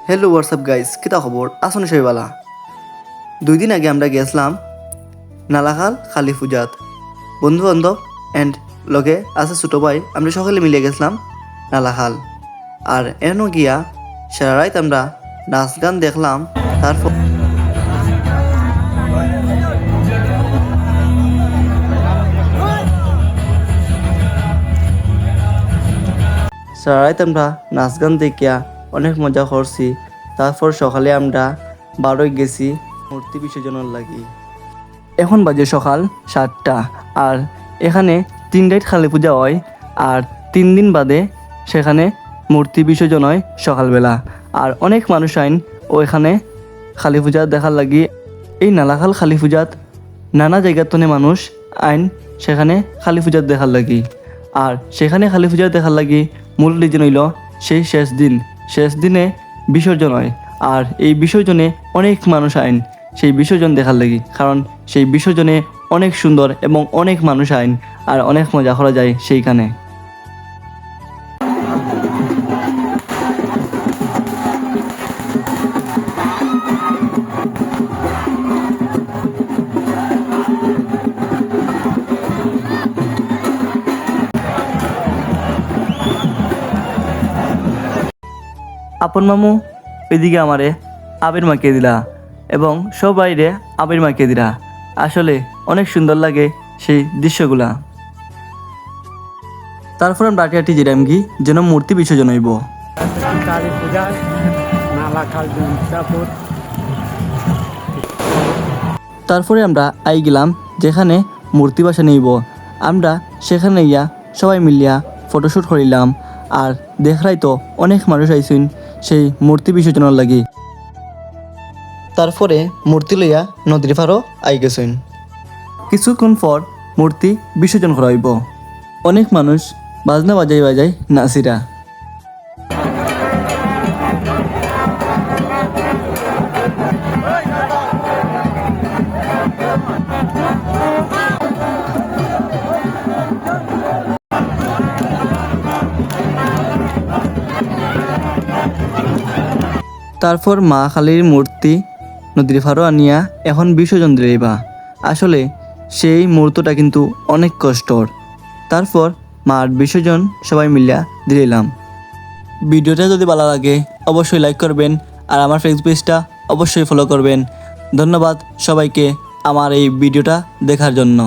Hello WhatsApp guys, কিতা খবর? আসুন সবাই বালা। 2 দিন আগে আমরা গেছিলাম নালাখাল কালী পূজাত, বন্ধু বান্ধব অ্যান্ড লগে আছে ছোটো ভাই, আমরা সকলে মিলে গেছিলাম নালাখাল। আর এনো গিয়া সারা রাত আমরা নাচ গান দেখলাম। তারপর সারা রাত আমরা নাচ গান দেখিয়া অনেক মজা করছি। তারপর সকালে আমরা বারোই গেছি মূর্তি বিসর্জনের লাগি। এখন বাজে সকাল 7টা, আর এখানে 3টায় কালী পূজা হয়, আর 3 দিন বাদে সেখানে মূর্তি বিসর্জন হয় সকালবেলা। আর অনেক মানুষ আইন ও এখানে কালী পূজা দেখার লাগি। এই নালাখাল কালী পূজাত নানা জায়গার তনে মানুষ আইন সেখানে কালী পূজাত দেখার লাগি। আর সেখানে কালী পূজা দেখার লাগি মূল রিজন হইল সেই শেষ দিনে বিসর্জন হয়। আর এই বিসর্জনে অনেক মানুষ আইন সেই বিসর্জন দেখার লাগি, কারণ সেই বিসর্জনে অনেক সুন্দর এবং অনেক মানুষ আইন আর অনেক মজা করা যায় সেইখানে। আপন মামু ওইদিকে আমারে আবির মাখিয়ে দিলা এবং সব বাইরে আবির মাখিয়ে দিলা। আসলে অনেক সুন্দর লাগে সেই দৃশ্যগুলা। তারপর আমরা আটি যেরাম কি যেন মূর্তি বিসর্জন হইব। তারপরে আমরা আই গেলাম যেখানে মূর্তি বাসা নিব। আমরা সেখানে গিয়া সবাই মিলিয়া ফটোশ্যুট করিলাম। আর দেখলাই তো অনেক মানুষ আইসুন সেই মূর্তি বিসর্জনের লাগি। তারপরে মূর্তি লইয়া নদীর পাড়ও আই গেছেন। কিছুক্ষণ পর মূর্তি বিসর্জন করা হইব। অনেক মানুষ বাজনা বাজাই নাচিরা। তারপর মা কালীর মূর্তি নদীর ফারো আনিয়া এখন বিসর্জন দিলেইবা। আসলে সেই মুহূর্তটা কিন্তু অনেক কষ্টর। তারপর মার বিসর্জন সবাই মিলিয়া দিলাম। ভিডিওটা যদি ভালো লাগে অবশ্যই লাইক করবেন, আর আমার ফেসবুক পেজটা অবশ্যই ফলো করবেন। ধন্যবাদ সবাইকে আমার এই ভিডিওটা দেখার জন্য।